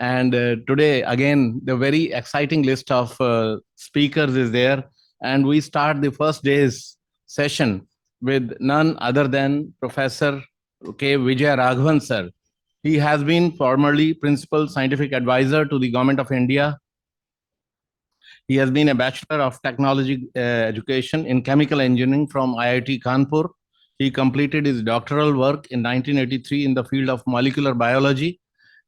And today, again, the very exciting list of speakers is there. And we start the first day's session with none other than Professor K Vijay Raghvan, sir. He has been formerly Principal Scientific Advisor to the Government of India. He has been a Bachelor of Technology Education in Chemical Engineering from IIT Kanpur. He completed his doctoral work in 1983 in the field of molecular biology,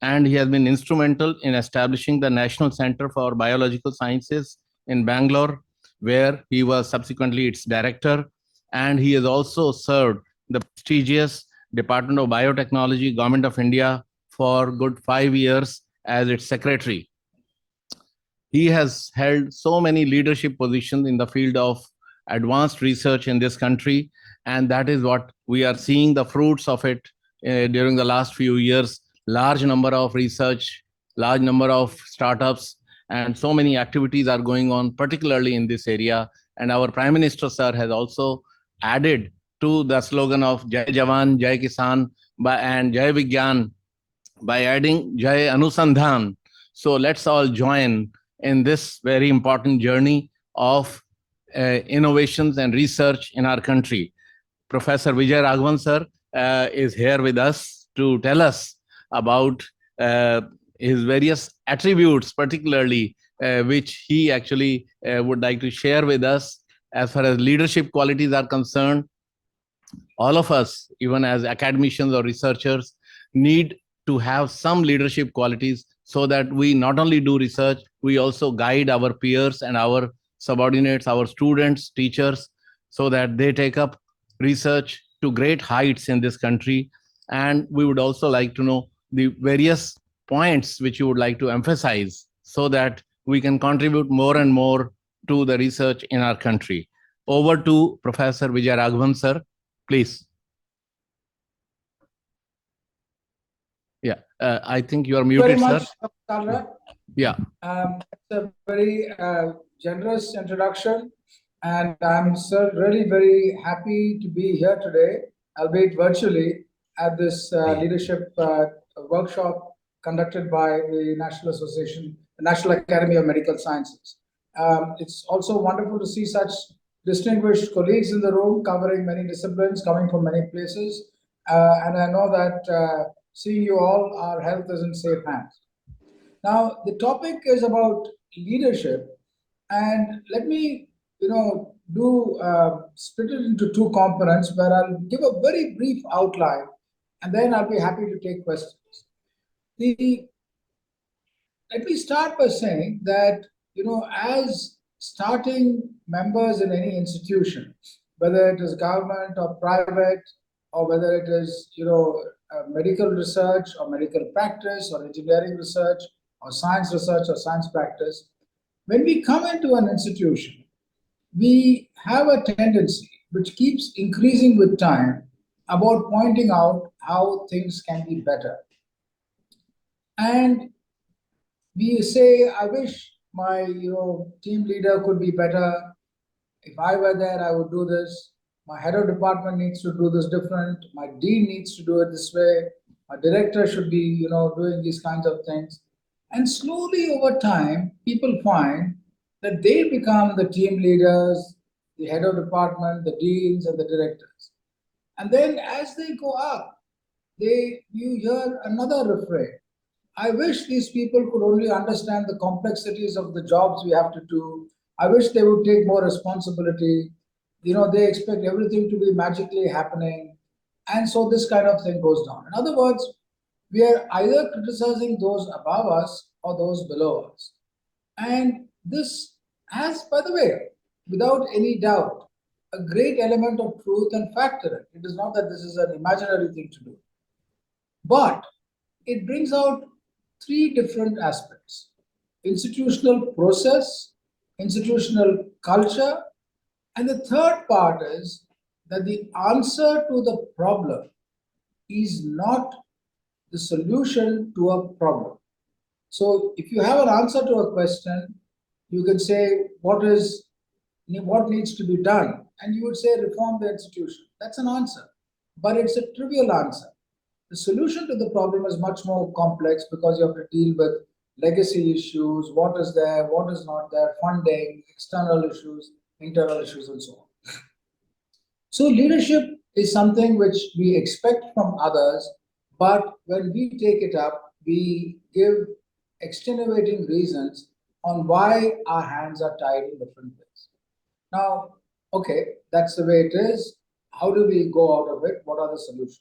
and he has been instrumental in establishing the National Center for Biological Sciences in Bangalore, where he was subsequently its director. And he has also served the prestigious Department of Biotechnology, Government of India, for good 5 years as its secretary. He has held so many leadership positions in the field of advanced research in this country, and that is what we are seeing the fruits of it during the last few years. Large number of research, large number of startups, and so many activities are going on, particularly in this area. And our Prime Minister, sir, has also added to the slogan of Jai Jawan, Jai Kisan, and Jai Vigyan by adding Jai Anusandhan. So let's all join in this very important journey of innovations and research in our country. Professor Vijay Raghvan, sir, is here with us to tell us about his various attributes, particularly which he actually would like to share with us as far as leadership qualities are concerned. All of us, even as academicians or researchers, need to have some leadership qualities so that we not only do research, we also guide our peers and our subordinates, our students, teachers, so that they take up research to great heights in this country. And we would also like to know the various points which you would like to emphasize so that we can contribute more and more to the research in our country. Over to Professor Vijay Raghvan, sir, please. Yeah, I think you are muted, very much, sir. Sandra. Yeah. It's a very generous introduction, and I'm really very happy to be here today, albeit virtually, at this leadership workshop conducted by the National Association, the National Academy of Medical Sciences. It's also wonderful to see such distinguished colleagues in the room covering many disciplines, coming from many places. And I know that seeing you all, our health is in safe hands. Now, the topic is about leadership, and let me, split it into two components where I'll give a very brief outline, and then I'll be happy to take questions. The Let me start by saying that, as starting members in any institution, whether it is government or private, or whether it is, medical research or medical practice or engineering research or science research or science practice, when we come into an institution, we have a tendency which keeps increasing with time about pointing out how things can be better. And we say, I wish my team leader could be better. If I were there, I would do this. My head of department needs to do this different. My dean needs to do it this way. My director should be, doing these kinds of things. And slowly over time, people find that they become the team leaders, the head of department, the deans, and the directors. And then as they go up, you hear another refrain. I wish these people could only understand the complexities of the jobs we have to do. I wish they would take more responsibility. They expect everything to be magically happening. And so this kind of thing goes down. In other words, we are either criticizing those above us or those below us. And this has, by the way, without any doubt, a great element of truth and fact in it. It is not that this is an imaginary thing to do. But it brings out three different aspects: institutional process, institutional culture, and the third part is that the answer to the problem is not the solution to a problem. So if you have an answer to a question, you can say what needs to be done, and you would say reform the institution. That's an answer, but it's a trivial answer. The solution to the problem is much more complex because you have to deal with legacy issues, what is there, what is not there, funding, external issues, internal issues, and so on. So, leadership is something which we expect from others, but when we take it up, we give extenuating reasons on why our hands are tied in different ways. Now, okay, that's the way it is. How do we go out of it? What are the solutions?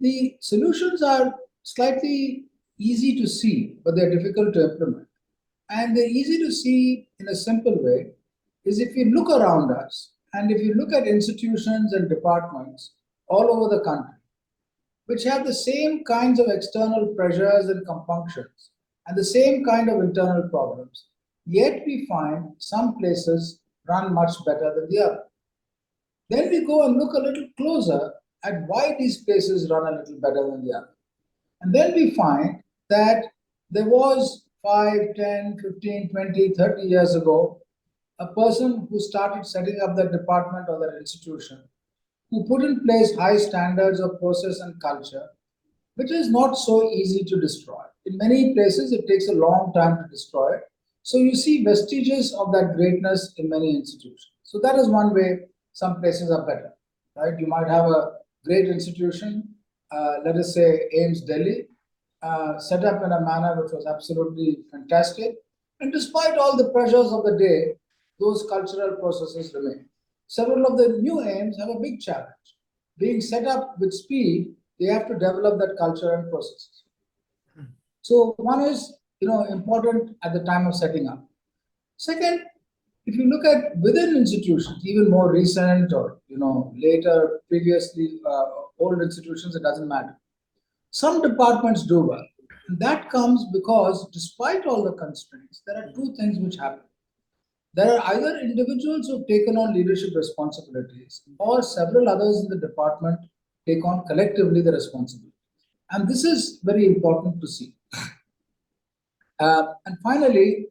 The solutions are slightly easy to see, but they're difficult to implement. And they're easy to see in a simple way is if you look around us and if you look at institutions and departments all over the country, which have the same kinds of external pressures and compunctions and the same kind of internal problems, yet we find some places run much better than the other. Then we go and look a little closer at why these places run a little better than the other. And then we find that there was 5, 10, 15, 20, 30 years ago, a person who started setting up that department or that institution, who put in place high standards of process and culture, which is not so easy to destroy. In many places, it takes a long time to destroy it. So you see vestiges of that greatness in many institutions. So that is one way some places are better, right? You might have a great institution, let us say AIMS Delhi, set up in a manner which was absolutely fantastic. And despite all the pressures of the day, those cultural processes remain. Several of the new aims have a big challenge. Being set up with speed, they have to develop that culture and processes. So one is, important at the time of setting up. Second, if you look at within institutions, even more recent or later, previously old institutions, it doesn't matter. Some departments do well. And that comes because, despite all the constraints, there are two things which happen. There are either individuals who've taken on leadership responsibilities, or several others in the department take on collectively the responsibility. And this is very important to see. And finally,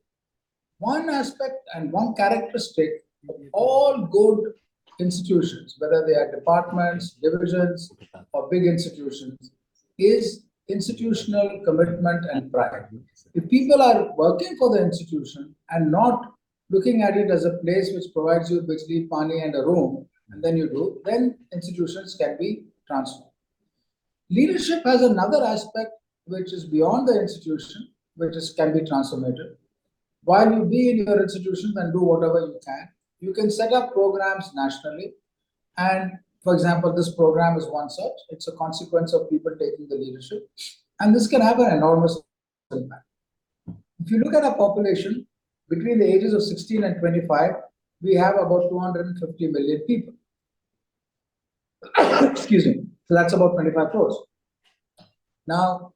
one aspect and one characteristic of all good institutions, whether they are departments, divisions, or big institutions, is institutional commitment and pride. If people are working for the institution and not looking at it as a place which provides you bijli, pani, and a room, and then you do, then institutions can be transformed. Leadership has another aspect which is beyond the institution, which can be transformative. While you be in your institution and do whatever you can set up programs nationally. And for example, this program is one such. It's a consequence of people taking the leadership. And this can have an enormous impact. If you look at our population, between the ages of 16 and 25, we have about 250 million people. Excuse me. So that's about 25 crores. Now,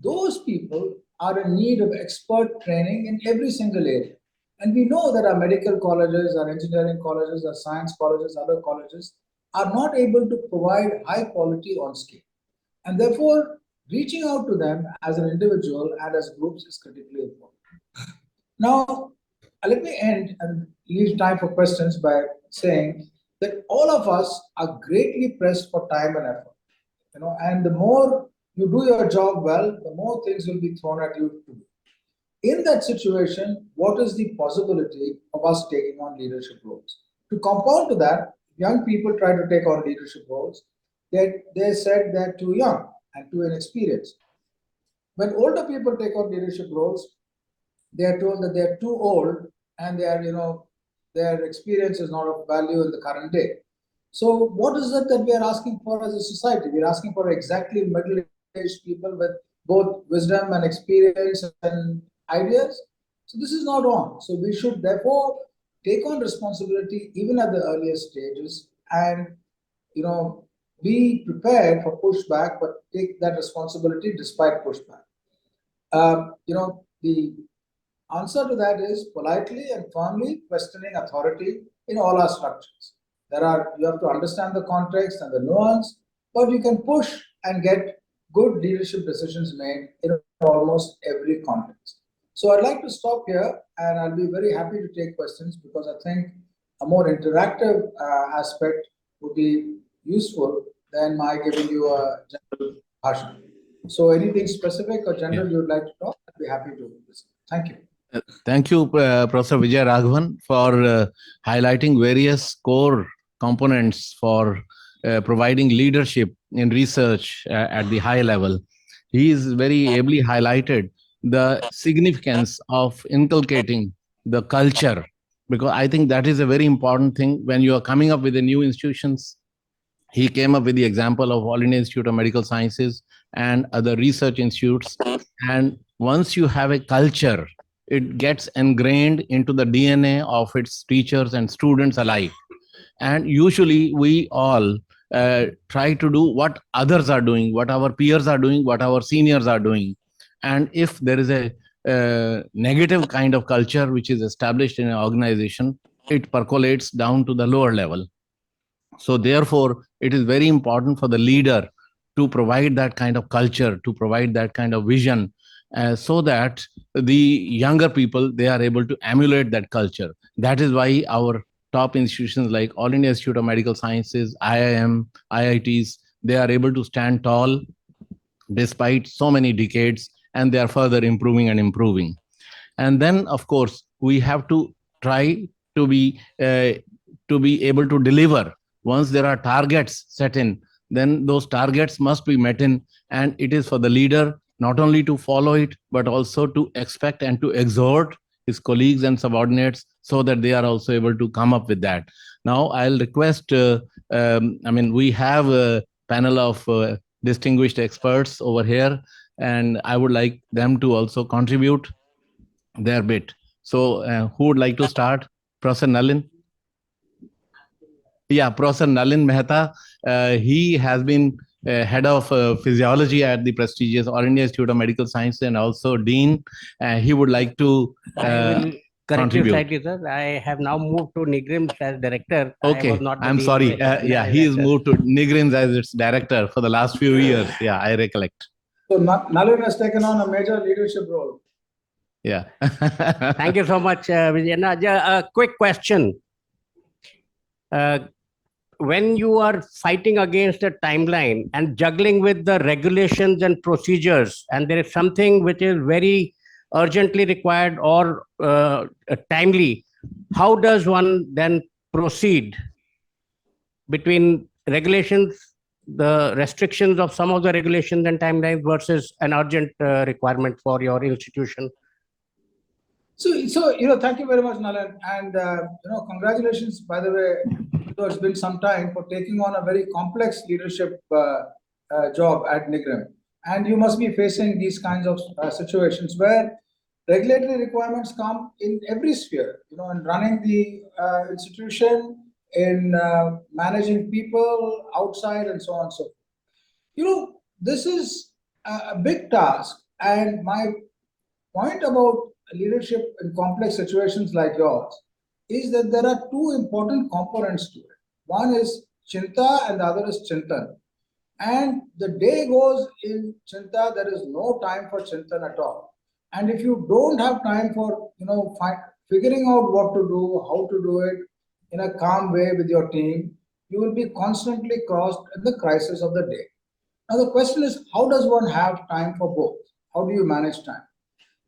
those people are in need of expert training in every single area. And we know that our medical colleges, our engineering colleges, our science colleges, other colleges are not able to provide high quality on scale. And therefore, reaching out to them as an individual and as groups is critically important. Now, let me end and leave time for questions by saying that all of us are greatly pressed for time and effort. And the more you do your job well, the more things will be thrown at you to do. In that situation, what is the possibility of us taking on leadership roles? To compound to that, young people try to take on leadership roles. They said they're too young and too inexperienced. When older people take on leadership roles, they are told that they're too old and their experience is not of value in the current day. So what is it that we are asking for as a society? We're asking for exactly middle-aged people with both wisdom and experience and ideas. So this is not on. So we should therefore take on responsibility even at the earliest stages and be prepared for pushback, but take that responsibility despite pushback. The answer to that is politely and firmly questioning authority in all our structures. You have to understand the context and the nuance, but you can push and get good leadership decisions made in almost every context. So I'd like to stop here and I'll be very happy to take questions because I think a more interactive aspect would be useful than my giving you a general bhashan. So anything specific or Yeah. general you'd like to talk, I'd be happy to listen. Thank you. Thank you, Professor Vijay Raghvan, for highlighting various core components for providing leadership in research at the high level. He is very ably highlighted the significance of inculcating the culture, because I think that is a very important thing when you are coming up with the new institutions. He came up with the example of All India Institute of Medical Sciences and other research institutes. And once you have a culture, it gets ingrained into the DNA of its teachers and students alike. And usually we all try to do what others are doing, what our peers are doing, what our seniors are doing. And if there is a negative kind of culture which is established in an organization, it percolates down to the lower level. So therefore it is very important for the leader to provide that kind of culture, to provide that kind of vision, so that the younger people, they are able to emulate that culture. That is why our top institutions like All India Institute of Medical Sciences, IIM, IITs, they are able to stand tall despite so many decades, and they are further improving and improving. And then of course we have to try to be able to deliver. Once there are targets set in, then those targets must be met in, and it is for the leader not only to follow it but also to expect and to exhort his colleagues and subordinates so that they are also able to come up with that. Now I'll request, we have a panel of distinguished experts over here, and I would like them to also contribute their bit. So, who would like to start? Professor Nalin? Yeah, Professor Nalin Mehta. He has been head of physiology at the prestigious All India Institute of Medical Sciences and also dean. He would like to I will correct you contribute. slightly, sir. I have now moved to Nigrims as director. I was Okay, not the I'm dean sorry. as Yeah, he is director. moved to Nigrins as its director for the last few years. Yeah, I recollect. So Nalin has taken on a major leadership role. Yeah. Thank you so much, Vijay. Now, a quick question. When you are fighting against a timeline and juggling with the regulations and procedures, and there is something which is very urgently required or timely, how does one then proceed between regulations, the restrictions of some of the regulations and timelines versus an urgent requirement for your institution? So thank you very much, Nalan, and congratulations, by the way. It's been some time for taking on a very complex leadership job at Nigrim, and you must be facing these kinds of situations where regulatory requirements come in every sphere. In running the institution, in managing people outside, and so on and so forth. This is a big task, and my point about leadership in complex situations like yours is that there are two important components to it. One is chinta and the other is chintan. And the day goes in chinta, there is no time for chintan at all. And if you don't have time for, figuring out what to do, how to do it in a calm way with your team, you will be constantly crossed at the crisis of the day. Now the question is, how does one have time for both? How do you manage time?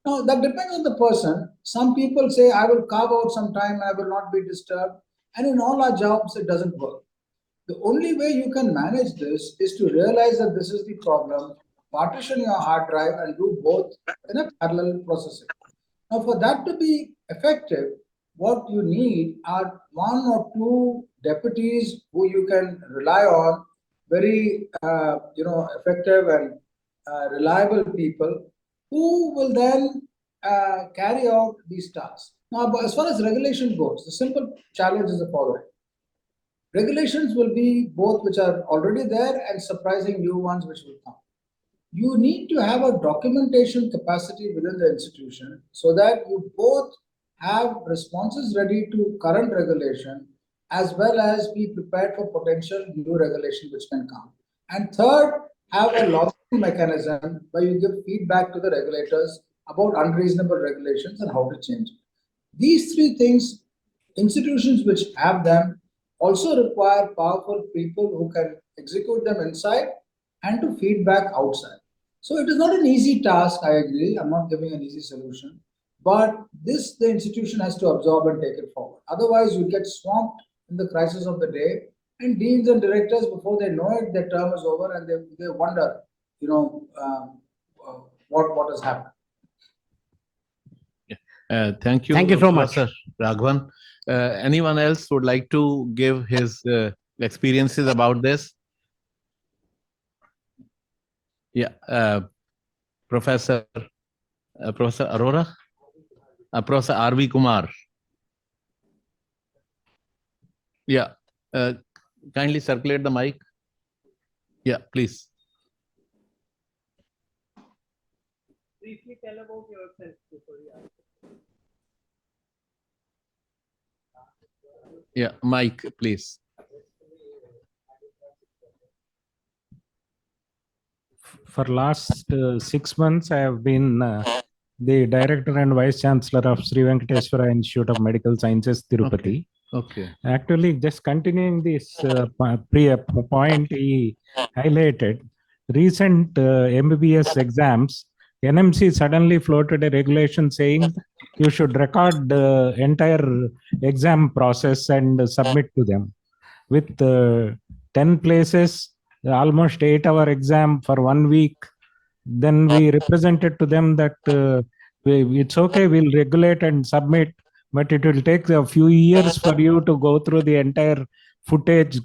Now, that depends on the person. Some people say, I will carve out some time, I will not be disturbed. And in all our jobs, it doesn't work. The only way you can manage this is to realize that this is the problem, partition your hard drive, and do both in a parallel processing. Now, for that to be effective, what you need are one or two deputies who you can rely on, very effective and reliable people who will then carry out these tasks. Now, as far as regulation goes, the simple challenge is the following. Regulations will be both which are already there and surprising new ones which will come. You need to have a documentation capacity within the institution so that you both have responses ready to current regulation as well as be prepared for potential new regulation which can come. And third, have a logging mechanism where you give feedback to the regulators about unreasonable regulations and how to change it. These three things, institutions which have them also require powerful people who can execute them inside and to feedback outside. So it is not an easy task, I agree. I'm not giving an easy solution. But this the institution has to absorb and take it forward. Otherwise, you get swamped in the crisis of the day, and deans and directors, before they know it, their term is over, and they wonder, what has happened. Thank you. Thank you so much. Professor Raghvan. Anyone else would like to give his experiences about this? Yeah, Professor Arora, Professor R.V. Kumar. Yeah, kindly circulate the mic. Yeah, please. Briefly tell about yourself before you answer. Yeah, mic, please. For last 6 months, I have been the Director and Vice Chancellor of Sri Venkateswara Institute of Medical Sciences, Tirupati. Okay. Actually, just continuing this point he highlighted, recent MBBS exams, NMC suddenly floated a regulation saying you should record the entire exam process and submit to them. With 10 places, almost 8-hour exam for 1 week. Then we represented to them that it's okay, we'll regulate and submit, but it will take a few years for you to go through the entire footage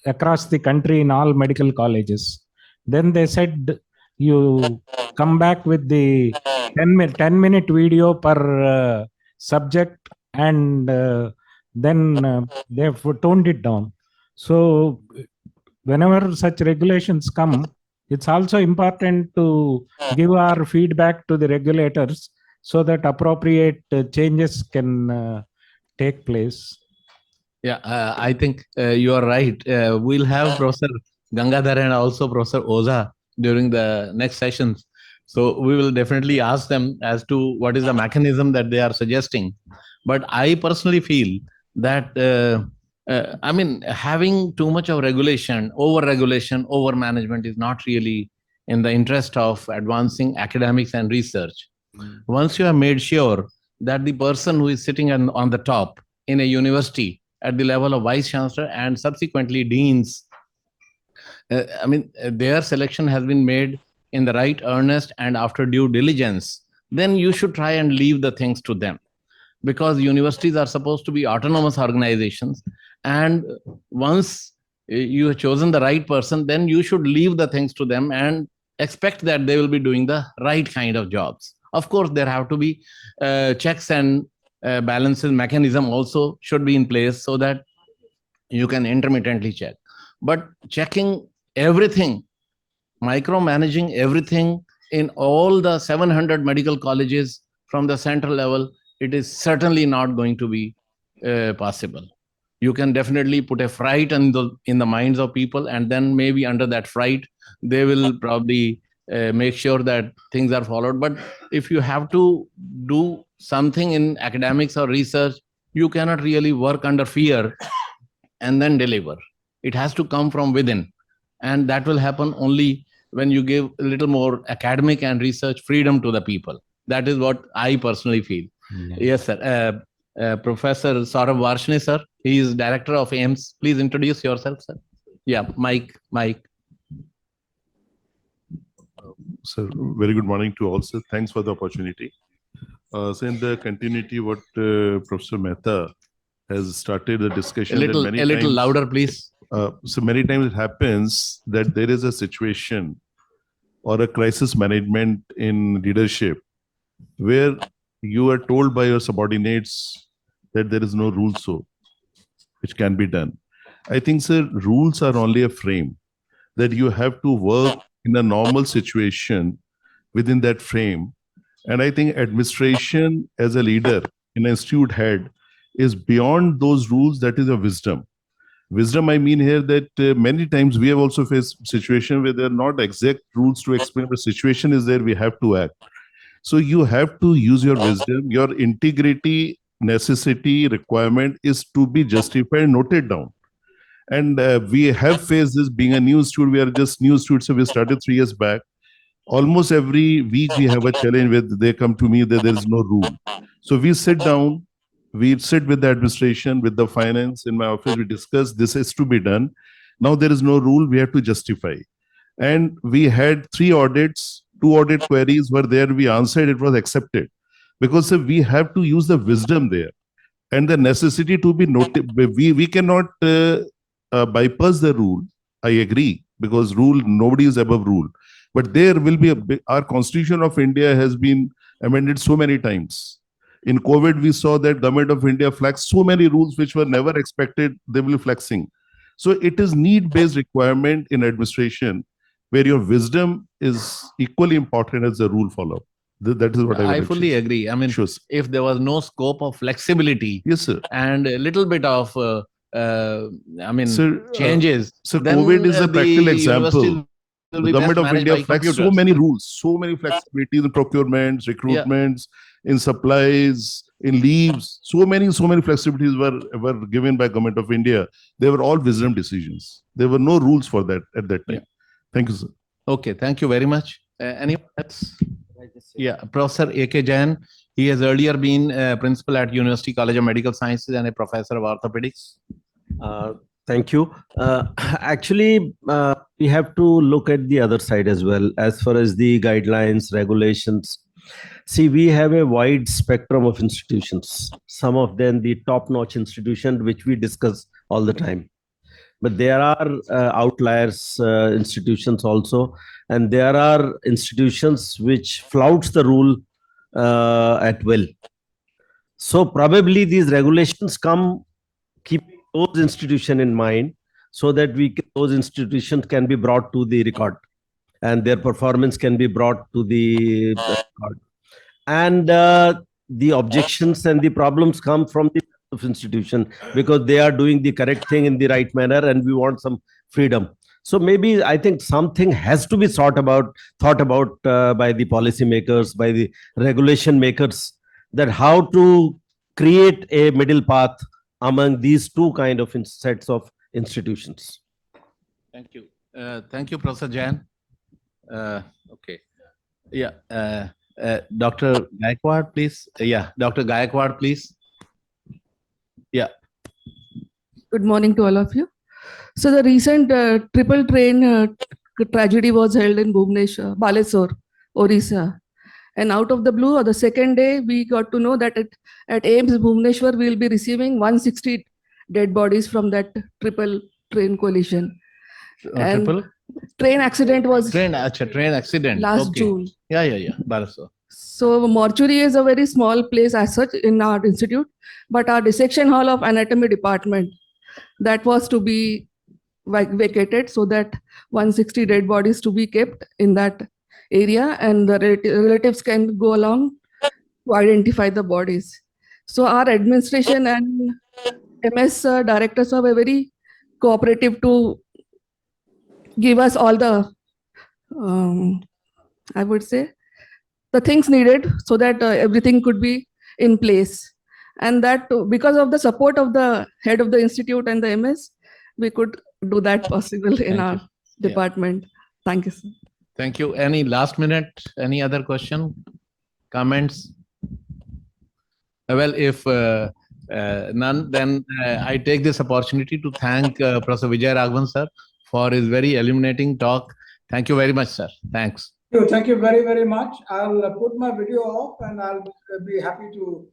across the country in all medical colleges. Then they said, you come back with the 10-minute video per subject, and then they've toned it down. So whenever such regulations come, it's also important to give our feedback to the regulators so that appropriate changes can take place. Yeah, I think you are right. We'll have Professor Gangadhar and also Professor Oza during the next sessions. So we will definitely ask them as to what is the mechanism that they are suggesting. But I personally feel that, having too much of regulation, over management is not really in the interest of advancing academics and research. Once you have made sure that the person who is sitting on the top in a university at the level of vice chancellor and subsequently deans, their selection has been made in the right earnest and after due diligence, then you should try and leave the things to them, because universities are supposed to be autonomous organizations, and once you have chosen the right person, then you should leave the things to them and expect that they will be doing the right kind of jobs. Of course, there have to be checks and balances mechanism also should be in place so that you can intermittently check. But checking everything, micromanaging everything in all the 700 medical colleges from the central level, it is certainly not going to be possible. You can definitely put a fright in the minds of people, and then maybe under that fright, they will probably make sure that things are followed. But if you have to do something in academics or research, you cannot really work under fear and then deliver. It has to come from within. And that will happen only when you give a little more academic and research freedom to the people. That is what I personally feel. Yes, sir. Professor Saurabh Varshne, sir. He is director of AIMS. Please introduce yourself, sir. Yeah, Mike. Sir, very good morning to all, sir. Thanks for the opportunity. So in the continuity, what Professor Mehta has started the discussion. A little louder, please. So many times it happens that there is a situation or a crisis management in leadership where you are told by your subordinates that there is no rule so which can be done. I think, sir, rules are only a frame that you have to work in a normal situation within that frame. And I think administration as a leader, an institute head, is beyond those rules. That is a wisdom. Wisdom, I mean here that many times we have also faced situation where there are not exact rules to explain, but situation is there, we have to act. So you have to use your wisdom, your integrity, necessity, requirement is to be justified, noted down. And we have faced this being a new student. We are just new students. So we started 3 years back. Almost every week we have a challenge with, they come to me that there is no rule. So we sit down, we sit with the administration, with the finance in my office, we discuss this is to be done. Now there is no rule, we have to justify. And we had 3 audits, 2 audit queries were there, we answered, it was accepted. Because we have to use the wisdom there and the necessity to be noted. We cannot bypass the rule, I agree, because rule, nobody is above rule. But there will be our Constitution of India has been amended so many times. In COVID, we saw that Government of India flexed so many rules which were never expected, they will be flexing. So it is need-based requirement in administration where your wisdom is equally important as the rule follow. That is what I fully agree. I mean, Sure, sir. if there was no scope of flexibility Yes, sir. and a little bit of, Sir, changes, So then COVID is a the practical example. universities will The be government best of managed India by flexed so computers. many rules, so many flexibilities in procurements, recruitments, in supplies, in leaves. So many flexibilities were given by government of India. They were all wisdom decisions. There were no rules for that at that time. Yeah. Thank you, sir. Okay, thank you very much. Anyone else? Yeah, Professor A.K. Jain. He has earlier been principal at University College of Medical Sciences and a professor of orthopedics. Thank you. Actually, we have to look at the other side as well, as far as the guidelines, regulations. See, we have a wide spectrum of institutions. Some of them the top-notch institution, which we discuss all the time. But there are outliers institutions also, and there are institutions which flouts the rule at will. So probably these regulations come keeping those institutions in mind, so that those institutions can be brought to the record and their performance can be brought to the record. And the objections and the problems come from the institution because they are doing the correct thing in the right manner and we want some freedom. So maybe I think something has to be thought about by the policy makers, by the regulation makers, that how to create a middle path among these two kind of sets of institutions. Thank you. Thank you, Professor Jain. Okay. Yeah. Dr. Gaikwad, please. Yeah, Dr. Gaikwad, please. Yeah. Good morning to all of you. So the recent triple train tragedy was held in Bhubaneswar, Baleswar, Orissa. And out of the blue, or the second day, we got to know that at AIIMS Bhubaneswar, we will be receiving 160 dead bodies from that triple train collision. And Triple? train accident was Train accident. last Okay. June. Yeah. Baleswar. So mortuary is a very small place as such in our institute, but our dissection hall of anatomy department, that was to be vacated so that 160 dead bodies to be kept in that area and the relatives can go along to identify the bodies. So our administration and MS directors are very cooperative to give us all the, I would say, the things needed so that everything could be in place. And that because of the support of the head of the institute and the MS, we could do that possible in our department. Thank you, sir. Thank you. Any last minute, any other question, comments? Well, if none, then I take this opportunity to thank Professor Vijay Raghvan, sir, for his very illuminating talk. Thank you very much, sir. Thanks. Thank you very, very much. I'll put my video off and I'll be happy to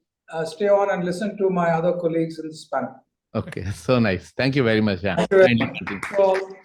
stay on and listen to my other colleagues in this panel. Okay, so nice. Thank you very much. Yeah. Thank you very Kindly much. continue. So,